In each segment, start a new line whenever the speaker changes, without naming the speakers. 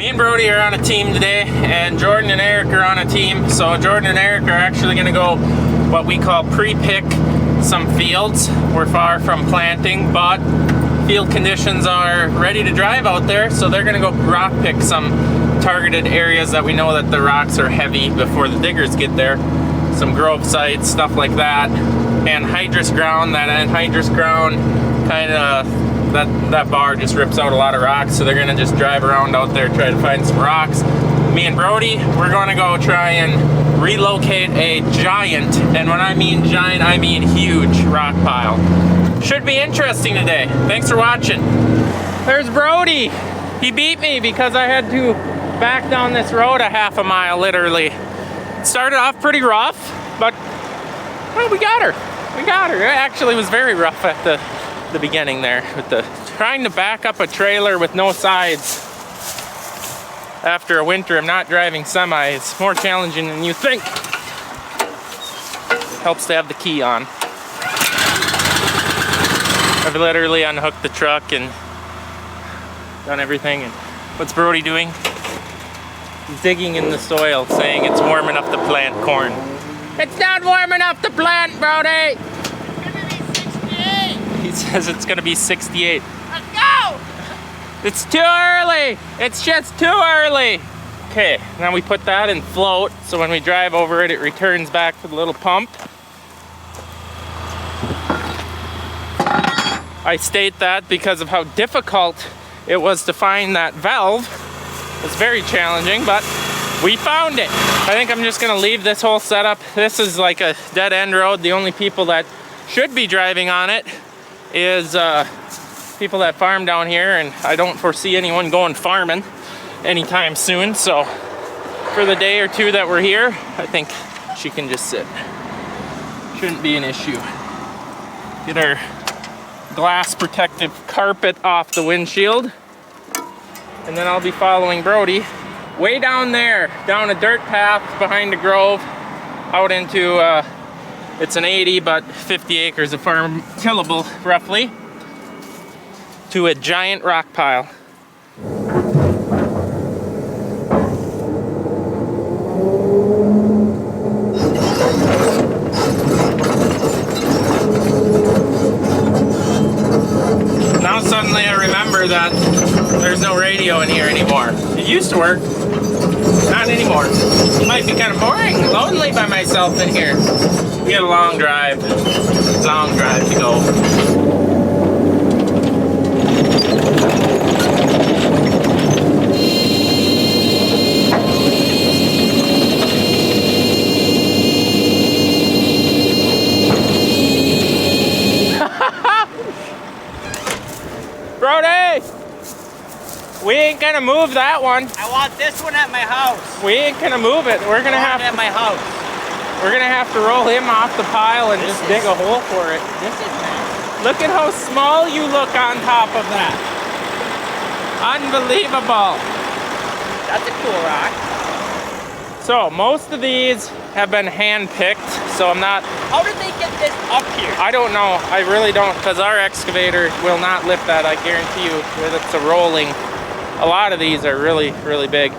Me and Brody are on a team today, and Jordan and Eric are on a team. So Jordan and Eric are actually going to go what we call pre-pick some fields. We're far from planting, but field conditions are ready to drive out there, so they're going to go rock pick some targeted areas that we know that the rocks are heavy before the diggers get there. Some grove sites, stuff like that, and anhydrous ground. That anhydrous ground kind of that bar just rips out a lot of rocks, so they're gonna just drive around out there, try to find some rocks. Me and Brody, we're gonna go try and relocate a giant, and when I mean giant, I mean huge rock pile. Should be interesting today. Thanks for watching. There's Brody. He beat me because I had to back down this road a half a mile, literally. It started off pretty rough, but well, we got her. We got her. It actually was very rough at the beginning there with the trying to back up a trailer with no sides after a winter of not driving semi. It's more challenging than you think. Helps to have the key on. I've literally unhooked the truck and done everything. And what's Brody doing? He's digging in the soil, saying it's warm enough to plant corn. It's not warm enough to plant, Brody! He says it's gonna be 68.
Let's go!
It's too early! It's just too early! Okay, now we put that in float, so when we drive over it, it returns back to the little pump. I state that because of how difficult it was to find that valve. It's very challenging, but we found it. I think I'm just gonna leave this whole setup. This is like a dead end road. The only people that should be driving on it is people that farm down here, and I don't foresee anyone going farming anytime soon, so for the day or two that we're here, I think she can just sit. Shouldn't be an issue. Get our glass protective carpet off the windshield, and then I'll be following Brody way down there, down a dirt path behind the grove, out into it's an 80 but 50 acres of farm tillable, roughly, to a giant rock pile. Now suddenly I remember that there's no radio in here anymore. It used to work, not anymore. It might be kind of boring, lonely by myself in here. We got a long drive to go. Brody! We ain't gonna move that one.
I want this one at my house.
We ain't gonna move it. We're gonna have
at my house.
We're gonna have to roll him off the pile and just dig a hole for it.
This is nice.
Look at how small you look on top of that. Unbelievable.
That's a cool rock.
So most of these have been hand-picked, so I'm not...
How did they get this up here?
I don't know. I really don't, because our excavator will not lift that, I guarantee you. It's a rolling. A lot of these are really, really big.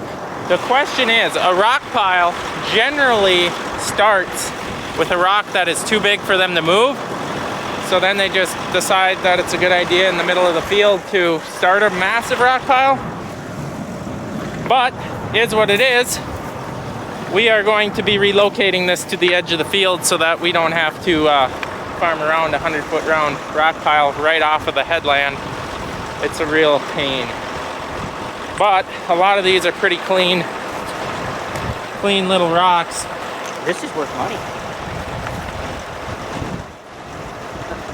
The question is, a rock pile generally starts with a rock that is too big for them to move. So then they just decide that it's a good idea in the middle of the field to start a massive rock pile. But, is what it is. We are going to be relocating this to the edge of the field so that we don't have to farm around a 100-foot round rock pile right off of the headland. It's a real pain. But a lot of these are pretty clean little rocks.
This is worth money.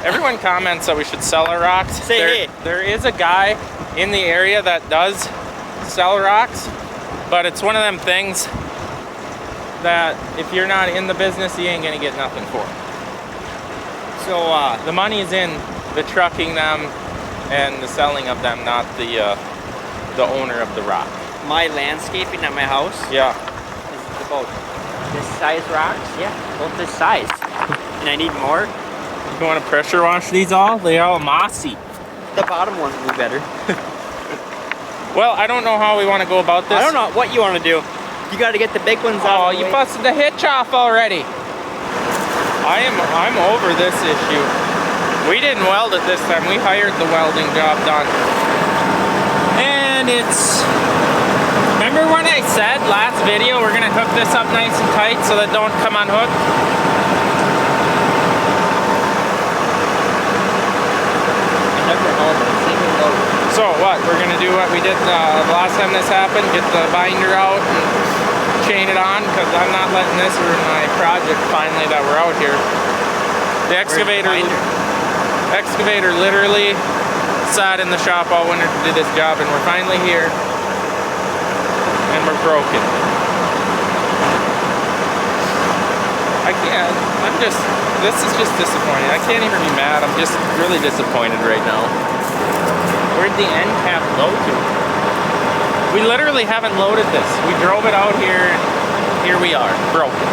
Everyone comments that we should sell our rocks.
Hey.
There is a guy in the area that does sell rocks, but it's one of them things that if you're not in the business, you ain't gonna get nothing for it. So the money is in the trucking them and the selling of them, not the owner of the rock.
My landscaping at my house,
Yeah.
is about this size rocks. Yeah, about this size. And I need more.
You want to pressure wash these all? They're all mossy.
The bottom ones will be better.
Well, I don't know how we want to go about this.
I don't know what you want to do. You got to get the big ones out.
Oh, you busted the hitch off already. I'm over this issue. We didn't weld it this time. We hired the welding job done. And it's... Remember when I said last video we're going to hook this up nice and tight so that it don't come unhooked? So what? We're going to do what we did the last time this happened, get the binder out and chain it on, because I'm not letting this ruin my project finally that we're out here. The excavator literally sat in the shop all winter to do this job, and we're finally here, and we're broken. I can't, this is just disappointing. I can't even be mad, I'm just really disappointed right now. Where'd the end cap go to? We literally haven't loaded this. We drove it out here, and here we are, broken.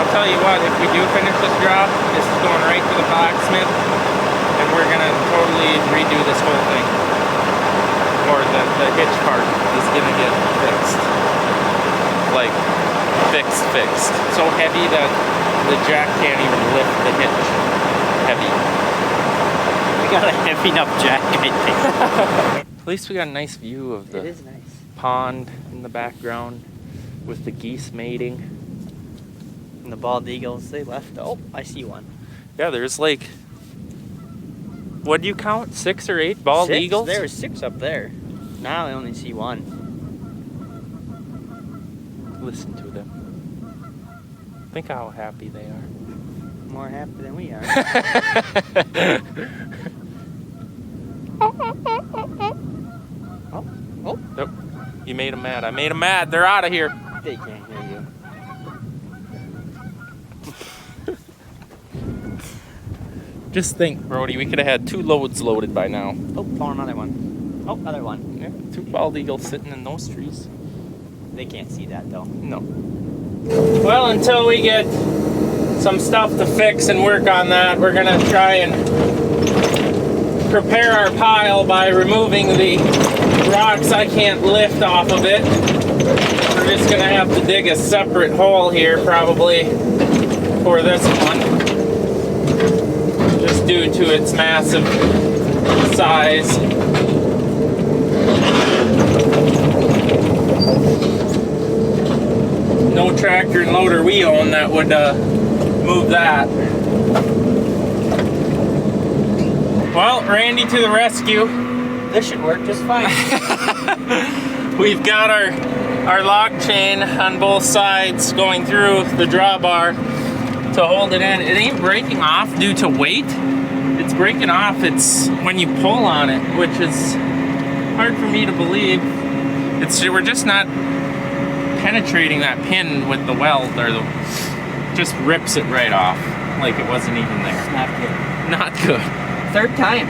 I'll tell you what, if we do finish this job, this is going right to the blacksmith, and we're gonna totally redo this whole thing. Or the hitch part is gonna get fixed. Like, fixed. So heavy that the jack can't even lift the hitch. Heavy. Got a heavy enough jack, I think. At least we got a nice view of the pond in the background with the geese mating.
And the bald eagles, they left. Oh, I see one.
Yeah, there's like, what do you count? 6 or 8 bald eagles?
There were 6 up there. Now I only see 1.
Listen to them. Think how happy they are.
More happy than we are. Oh.
Nope. You made them mad. I made them mad. They're out of here.
They can't hear you.
Just think, Brody, we could have had 2 loads loaded by now.
Oh, found another one. Oh, another one.
Yeah, 2 bald eagles sitting in those trees.
They can't see that though.
No. Well, until we get some stuff to fix and work on that, we're gonna try and prepare our pile by removing the rocks I can't lift off of it. We're just gonna have to dig a separate hole here probably for this one, just due to its massive size. No tractor and loader we own that would move that. Well, Randy to the rescue.
This should work just fine.
We've got our log chain on both sides going through the drawbar to hold it in. It ain't breaking off due to weight. It's breaking off, it's when you pull on it, which is hard for me to believe. We're just not penetrating that pin with the weld, or just rips it right off like it wasn't even there.
Not good.
Not good.
3rd time.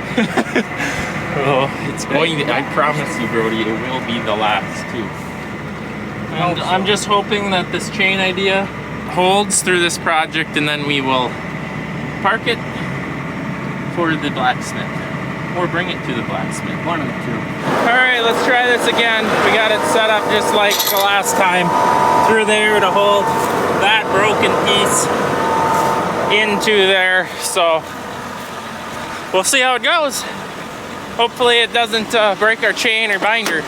Oh, it's going to, I promise you, Brody, it will be the last too. And I'm just hoping that this chain idea holds through this project, and then we will park it for the blacksmith. Or bring it to the blacksmith.
One of the 2.
Alright, let's try this again. We got it set up just like the last time. Through there to hold that broken piece into there. So we'll see how it goes. Hopefully it doesn't break our chain or binder.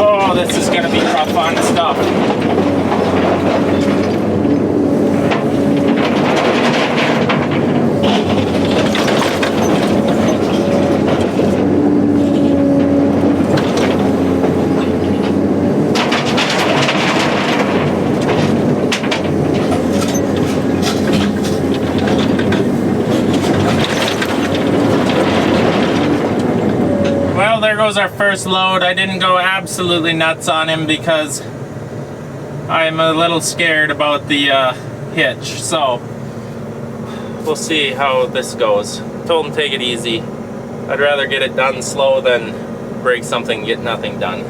Oh, this is gonna be rough on stuff. There goes our first load. I didn't go absolutely nuts on him because I'm a little scared about the hitch, so we'll see how this goes. Told him take it easy. I'd rather get it done slow than break something and get nothing done.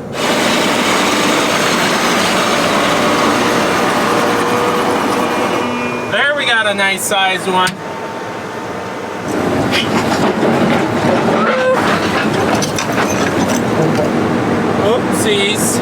There we got a nice sized one. Oopsies.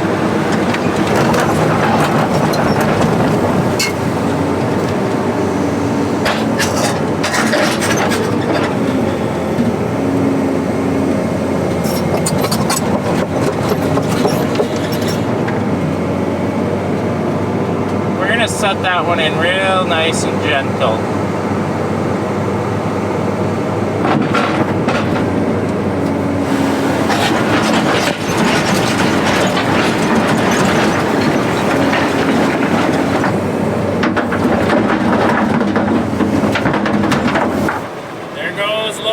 We're gonna set that one in real nice and gentle.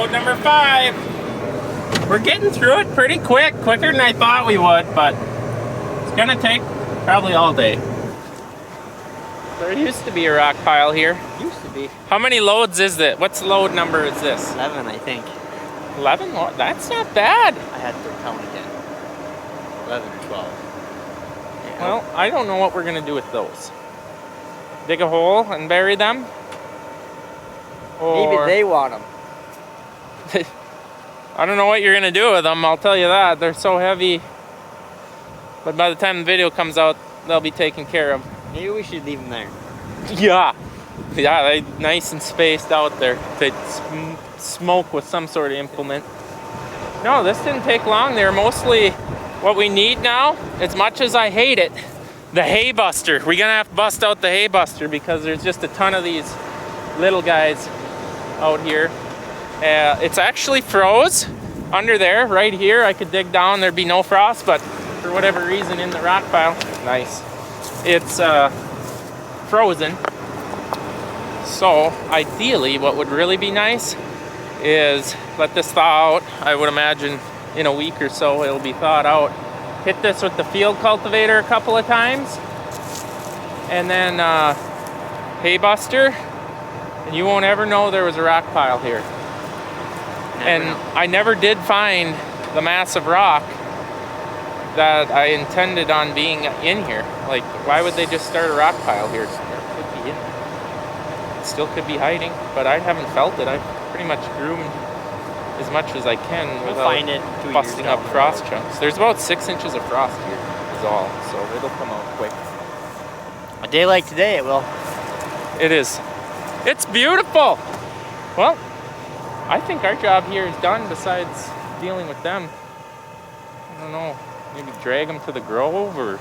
Number 5. We're getting through it pretty quick, quicker than I thought we would, but it's gonna take probably all day. There used to be a rock pile here.
Used to be.
How many loads is it? What's load number is this?
11, I think.
11? Well, that's not bad.
I had to count again. 11 or 12. Yeah.
Well, I don't know what we're gonna do with those. Dig a hole and bury them?
Maybe they want them.
I don't know what you're gonna do with them, I'll tell you that. They're so heavy. But by the time the video comes out, they'll be taken care of.
Maybe we should leave them there.
Yeah. Yeah, they nice and spaced out there. They smoke with some sort of implement. No, this didn't take long. They're mostly what we need now, as much as I hate it, the hay buster. We're gonna have to bust out the hay buster because there's just a ton of these little guys out here. It's actually froze under there, right here. I could dig down, there'd be no frost, but for whatever reason in the rock pile, nice. It's frozen. So ideally, what would really be nice is let this thaw out. I would imagine in a week or so it'll be thawed out. Hit this with the field cultivator a couple of times, and then hay buster, and you won't ever know there was a rock pile here. I never did find the massive rock that I intended on being in here. Like, why would they just start a rock pile here? It could be in there. It still could be hiding, but I haven't felt it. I've pretty much groomed as much as I can without busting up frost chunks. There's about 6 inches of frost here is all, so it'll come out quick.
A day like today, it will.
It is. It's beautiful. Well, I think our job here is done besides dealing with them. I don't know, maybe drag them to the grove or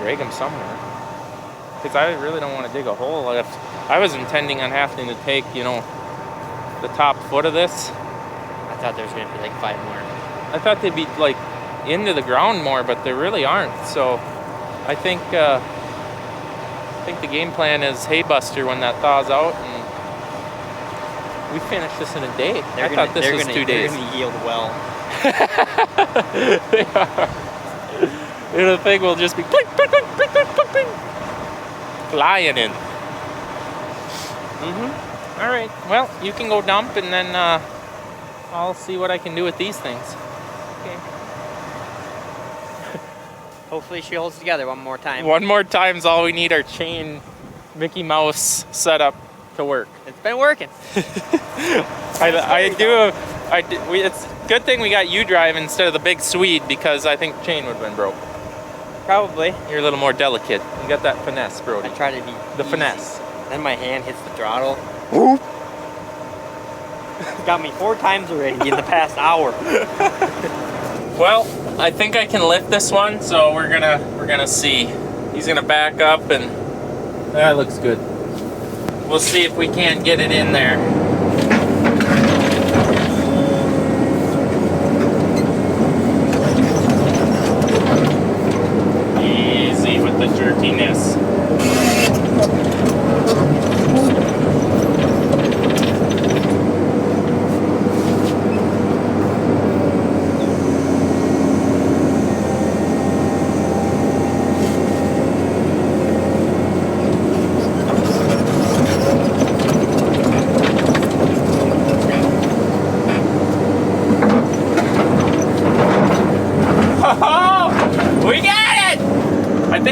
drag them somewhere. Because I really don't want to dig a hole. I was intending on having to take, you know, the top foot of this.
I thought there was going to be like 5 more.
I thought they'd be like into the ground more, but they really aren't. So I think the game plan is hay buster when that thaws out, and we finished this in a day. I thought this was 2 days.
They're going to yield well.
They are. And the thing will just be clink, clink, clink, clink, clink, clink, clink, flying in. All right. Well, you can go dump, and then I'll see what I can do with these things. Okay.
Hopefully she holds together one more time.
One more time's all we need. Our chain Mickey Mouse setup to work.
It's been working.
It's a good thing we got you driving instead of the big Swede, because I think the chain would have been broke.
Probably.
You're a little more delicate. You got that finesse, Brody.
I try to be
the
easy.
finesse.
Then my hand hits the throttle.
Whoop.
It's got me 4 times already in the past hour.
Well, I think I can lift this one, so we're gonna see. He's gonna back up, and that looks good. We'll see if we can't get it in there. Easy with the jerkiness.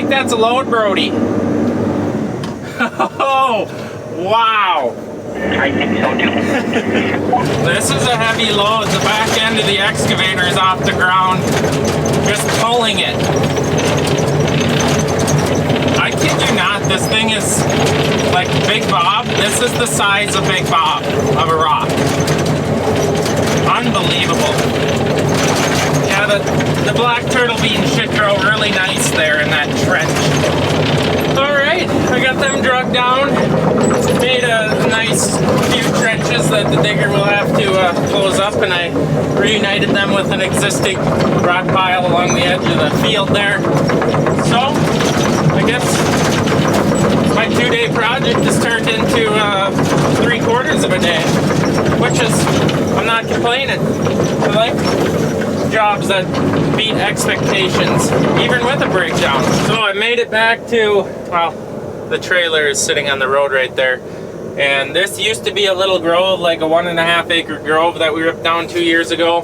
That's a load, Brody. Oh, wow.
I think so too.
This is a heavy load. The back end of the excavator is off the ground, just pulling it. I kid you not, this thing is like Big Bob. This is the size of Big Bob of a rock. Unbelievable. Yeah, the black turtle beans should grow really nice there in that trench. Alright, I got them drug down. Made a nice few trenches that the digger will have to close up, and I reunited them with an existing rock pile along the edge of the field there. So, I guess my 2-day project has turned into 3/4 of a day, which is, I'm not complaining. I like jobs that beat expectations, even with a breakdown. So I made it back to, well, the trailer is sitting on the road right there. And this used to be a little grove, like a 1.5 acre grove that we ripped down 2 years ago.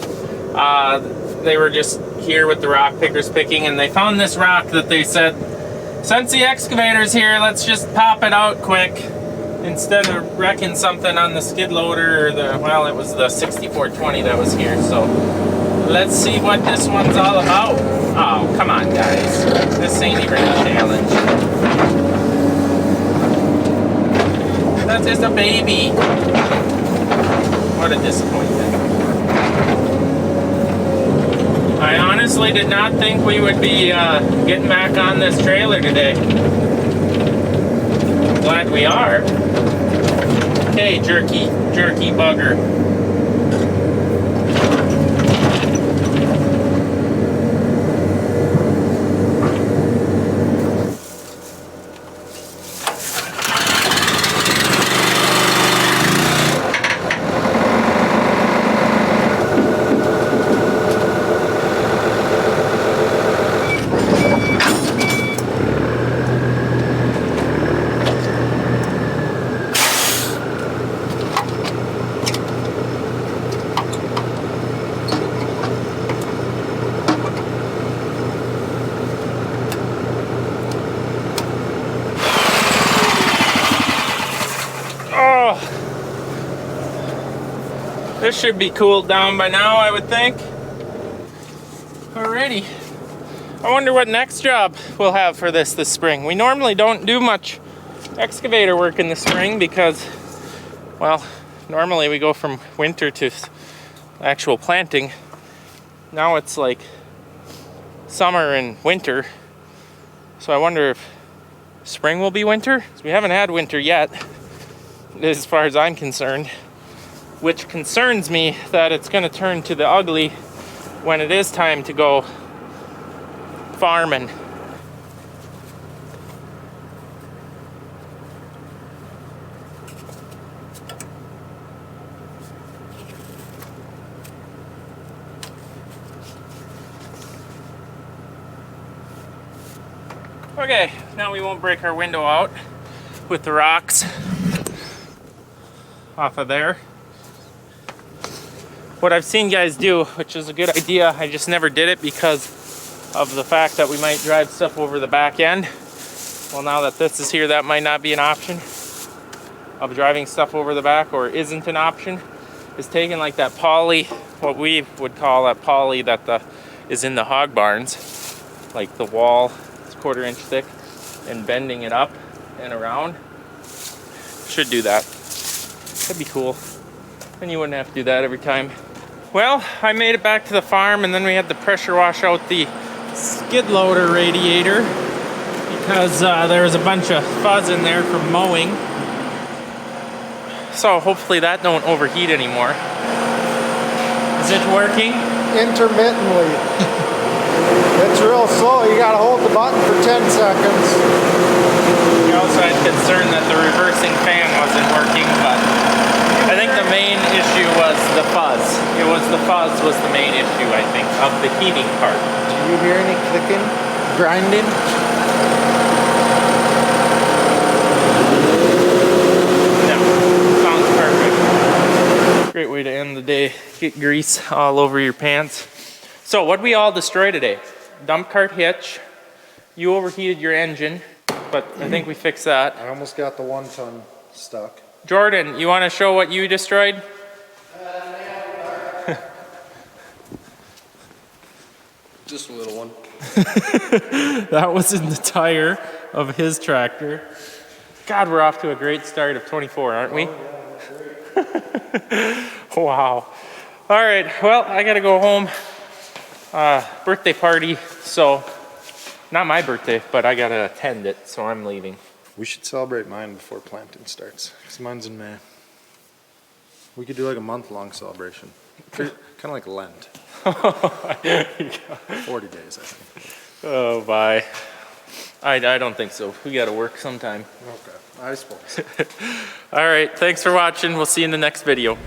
They were just here with the rock pickers picking, and they found this rock that they said, since the excavator's here, let's just pop it out quick instead of wrecking something on the skid loader or the, well, it was the 6420 that was here. So let's see what this one's all about. Oh, come on, guys. This ain't even a challenge. That's just a baby. What a disappointment. I honestly did not think we would be getting back on this trailer today. Glad we are. Okay, jerky bugger. This should be cooled down by now, I would think. Alrighty. I wonder what next job we'll have for this spring. We normally don't do much excavator work in the spring because, well, normally we go from winter to actual planting. Now it's like summer and winter. So I wonder if spring will be winter. We haven't had winter yet, as far as I'm concerned. Which concerns me that it's going to turn to the ugly when it is time to go farming. Okay, now we won't break our window out with the rocks off of there. What I've seen guys do, which is a good idea, I just never did it because of the fact that we might drive stuff over the back end. Well, now that this is here, that might not be an option of driving stuff over the back, or isn't an option, is taking like that poly, what we would call that poly that is in the hog barns, like the wall, it's 1/4 inch thick, and bending it up and around. Should do that. That'd be cool. And you wouldn't have to do that every time. Well, I made it back to the farm, and then we had to pressure wash out the skid loader radiator because there was a bunch of fuzz in there from mowing. So hopefully that don't overheat anymore. Is it working?
Intermittently. It's real slow. You gotta hold the button for 10 seconds.
We also had concern that the reversing fan wasn't working, but I think the main issue was the fuzz. It was the fuzz was the main issue, I think, of the heating part.
Do you hear any clicking, grinding?
No, sounds perfect. Great way to end the day. Get grease all over your pants. So what we all destroy today? Dump cart hitch. You overheated your engine, but I think we fixed that.
I almost got the 1 ton stuck.
Jordan, you want to show what you destroyed?
Just a little one.
That was in the tire of his tractor. God, we're off to a great start of 24, aren't we? Wow. All right, well, I gotta go home. Birthday party, so not my birthday, but I gotta attend it, so I'm leaving.
We should celebrate mine before planting starts, because mine's in May. We could do like a month-long celebration. Kind of like Lent. 40 days, I think.
Oh, bye. I don't think so. We gotta work sometime.
Okay, I suppose.
All right, thanks for watching. We'll see you in the next video.